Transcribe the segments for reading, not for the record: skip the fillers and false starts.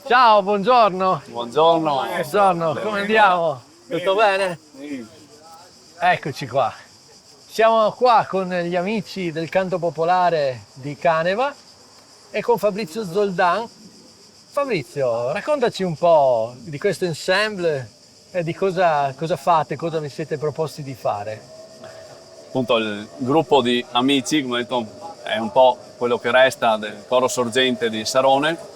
Ciao, buongiorno. Buongiorno. Buongiorno, come andiamo? Tutto bene? Sì. Eccoci qua. Siamo qua con gli amici del canto popolare di Caneva e con Fabrizio Zoldan. Fabrizio, raccontaci un po' di questo ensemble e di cosa fate, cosa vi siete proposti di fare. Appunto il gruppo di amici, come ho detto, è un po' quello che resta del coro sorgente di Sarone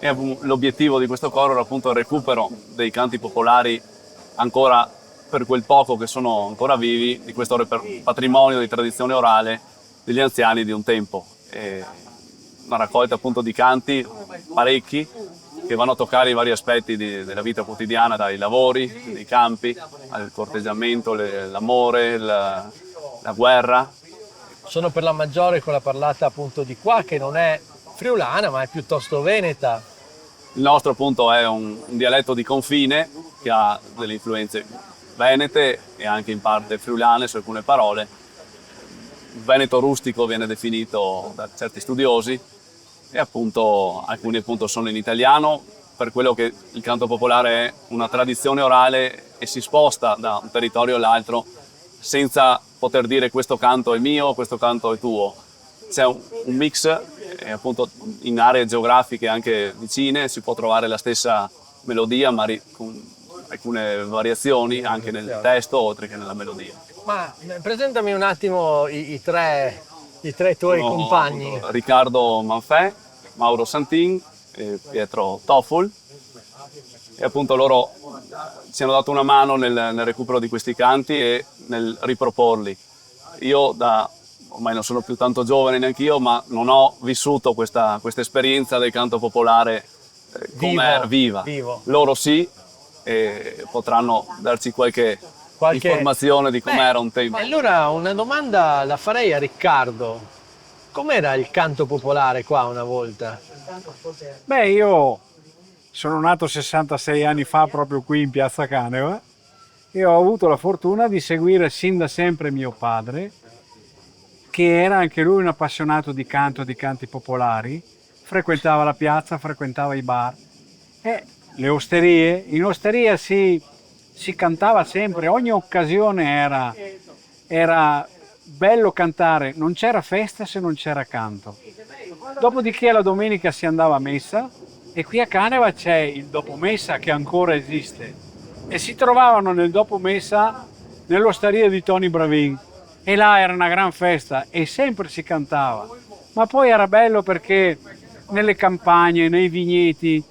e l'obiettivo di questo coro era appunto il recupero dei canti popolari ancora per quel poco che sono ancora vivi, di questo patrimonio di tradizione orale degli anziani di un tempo. E una raccolta appunto di canti parecchi che vanno a toccare i vari aspetti della vita quotidiana, dai lavori, dei campi, al corteggiamento, l'amore, la guerra. Sono per la maggiore con la parlata appunto di qua, che non è friulana ma è piuttosto veneta. Il nostro appunto è un dialetto di confine che ha delle influenze venete e anche in parte friulane su alcune parole. Il veneto rustico viene definito da certi studiosi e appunto alcuni appunto sono in italiano per quello che il canto popolare è una tradizione orale e si sposta da un territorio all'altro senza poter dire questo canto è mio, questo canto è tuo. C'è un mix e appunto in aree geografiche anche vicine si può trovare la stessa melodia ma con alcune variazioni anche nel testo oltre che nella melodia. Ma presentami un attimo i tre tuoi compagni. Riccardo Manfè, Mauro Santin e Pietro Toffol e appunto loro ci hanno dato una mano nel recupero di questi canti e nel riproporli. Io ormai non sono più tanto giovane neanch'io, ma non ho vissuto questa esperienza del canto popolare viva. Loro sì, e potranno darci qualche informazione di com'era un tempo. Allora una domanda la farei a Riccardo. Com'era il canto popolare qua una volta? Beh, io sono nato 66 anni fa proprio qui in Piazza Caneva e ho avuto la fortuna di seguire sin da sempre mio padre, che era anche lui un appassionato di canto, di canti popolari, frequentava la piazza, frequentava i bar e le osterie. In osteria si cantava sempre, ogni occasione era bello cantare, non c'era festa se non c'era canto. Dopodiché la domenica si andava a messa e qui a Caneva c'è il dopomessa che ancora esiste e si trovavano nel dopomessa nell'osteria di Tony Bravin e là era una gran festa e sempre si cantava, ma poi era bello perché nelle campagne, nei vigneti,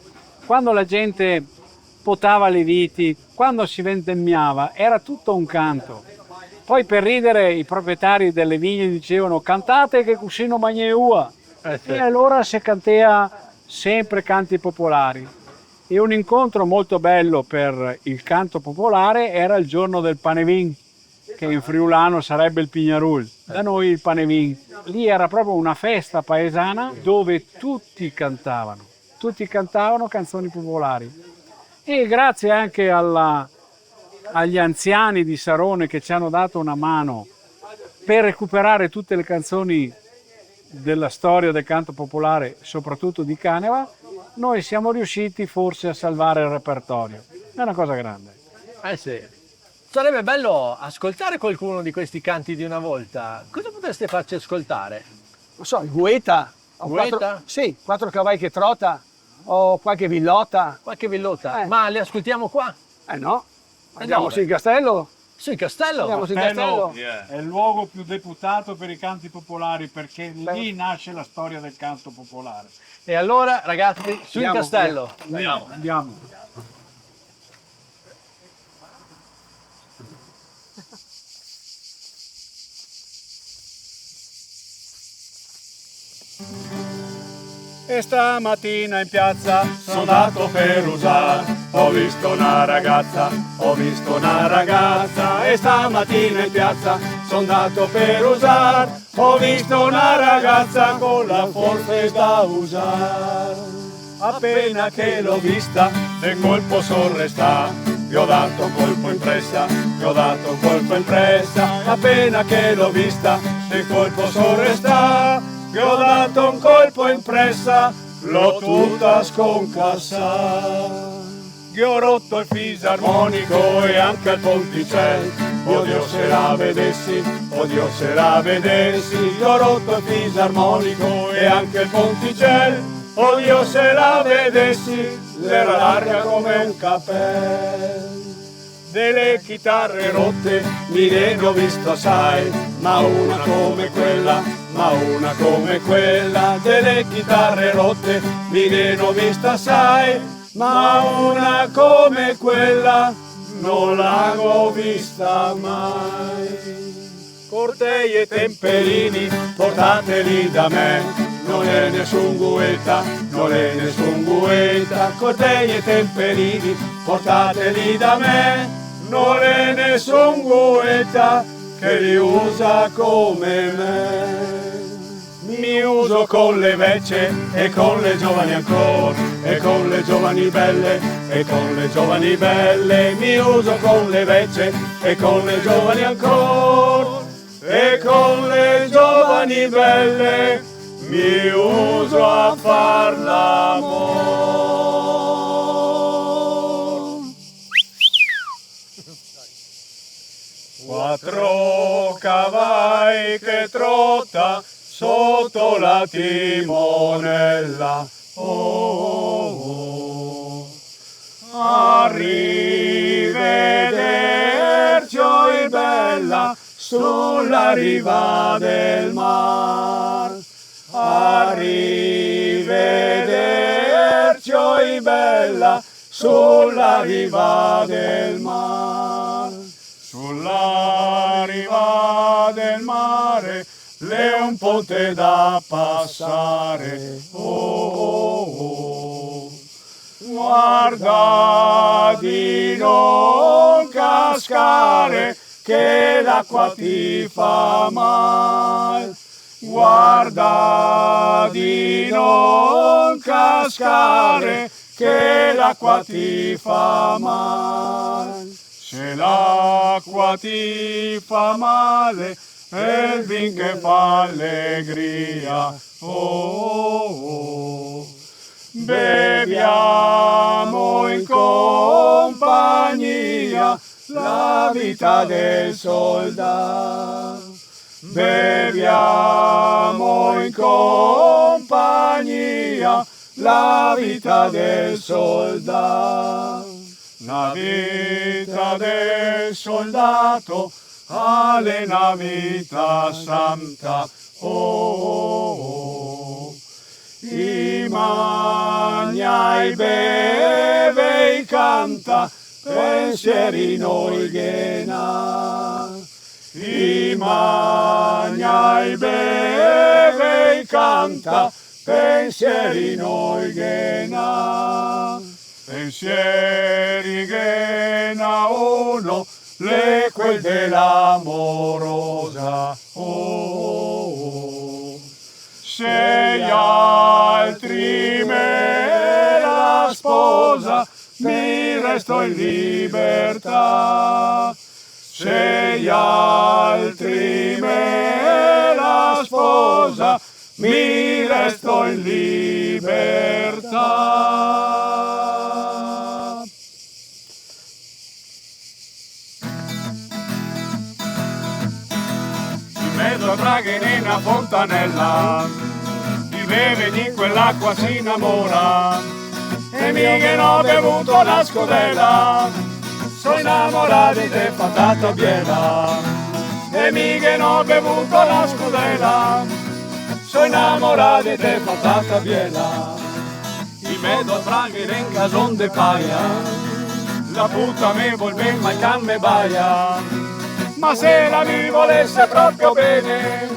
quando la gente potava le viti, quando si vendemmiava, era tutto un canto. Poi per ridere i proprietari delle vigne dicevano cantate che cusino magne ua. Sì. E allora si cantea sempre canti popolari. E un incontro molto bello per il canto popolare era il giorno del Panevin, che in friulano sarebbe il Pignarul, da noi il Panevin. Lì era proprio una festa paesana dove tutti cantavano canzoni popolari. E grazie anche agli anziani di Sarone che ci hanno dato una mano per recuperare tutte le canzoni della storia del canto popolare, soprattutto di Caneva, noi siamo riusciti forse a salvare il repertorio. È una cosa grande. Eh sì. Sarebbe bello ascoltare qualcuno di questi canti di una volta. Cosa potreste farci ascoltare? Non so, il Gueta. Gueta? Sì, 4 cavalli che trota, o qualche villota. Qualche villota. Eh. Ma le ascoltiamo qua? No, andiamo dove? sul castello. Sul castello? Andiamo sul castello. È il luogo più deputato per i canti popolari perché lì nasce la storia del canto popolare. E allora, ragazzi, sul Andiamo, castello. Andiamo. E stamattina in piazza sono andato per usare, ho visto una ragazza, e stamattina in piazza sono andato per usare, ho visto una ragazza con la forza da usare. Appena che l'ho vista, del colpo son resta, gli ho dato un colpo in pressa, appena che l'ho vista, del colpo son resta. Gli ho dato un colpo in pressa, l'ho tutta sconcassata. Che ho rotto il fisarmonico e anche il ponticello. Oddio se la vedessi, oddio se la vedessi. Che ho rotto il fisarmonico e anche il ponticello. Oddio se la vedessi, l'era larga come un cappello. Delle chitarre rotte ne ho visto assai, ma una come quella, ma una come quella. Delle chitarre rotte ne ho visto assai, ma una come quella non l'avevo vista mai. Cortei e temperini, portateli da me, non è nessun guetta, non è nessun guetta. Cortei e temperini, portateli da me, non è nessun guetta che li usa come me. Mi uso con le vecchie e con le giovani ancora, e con le giovani belle, e con le giovani belle. Mi uso con le vecchie e con le giovani ancora, e con le giovani belle. Mi uso a far l'amore. Quattro cavalli che trotta sotto la timonella. Oh, arrivederci, oi bella, sulla riva del mar. Arrivederci, oi bella, sulla riva del mar. Sulla riva del mare l'è un ponte da passare. Oh, guarda di non cascare che l'acqua ti fa mal. Guarda di non cascare che l'acqua ti fa mal. Se l'acqua ti fa male, è il vin che fa allegria. Oh, beviamo in compagnia la vita del soldato. Beviamo in compagnia la vita del soldato. La vita del soldato è una vita santa. Oh, i mangia, i beve, i canta, pensieri noi ghena. I mangia, i beve, i canta, pensieri noi ghena. Pensieri che na uno, le quel dell'amorosa. Oh, se gli altri me la sposa, mi resto in libertà. Se gli altri me la sposa, mi resto in libertà. Mezzo tra che in una fontanella, chi beve di quell'acqua si innamora, e mi che non ho bevuto la scodella, sono innamorato di te patata biela. E mi che non ho bevuto la scodella, sono innamorato di te patata biela. In mezzo tra che in cason de paia, la puta me volve ma me baia. Ma se la mi volesse proprio bene,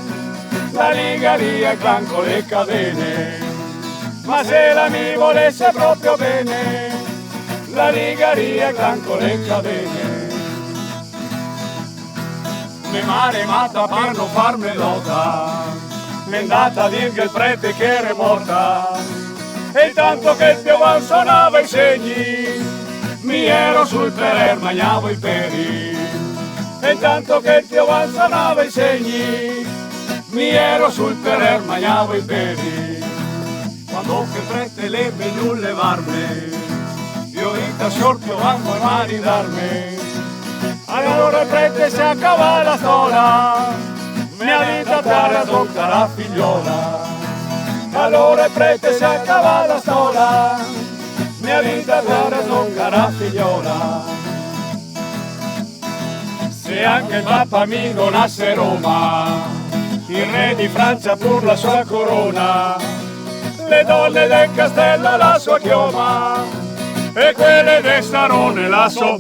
la ligaria e clanco le cadene. Ma se la mi volesse proprio bene, la ligaria e clanco le cadene. Me mare matta per non farmi lota, m'è andata a dir che il prete che era morta. E intanto che il piovan suonava i segni, mi ero sul perer, mangiavo i peri. E intanto che il piovan suonava i segni, mi ero sul perer, mangiavo i peri. che prete le benulle varme, io vita sortio vanno a mani d'arme. Allora il prete si accava la stola, mia vita terra tocca la figliola. Allora il prete si accava la stola, mia vita terra tocca la figliola. Se anche il Papa mi donasse Roma, il re di Francia pur la sua corona, le donne del castello la sua chioma, e quelle del Sarone la sua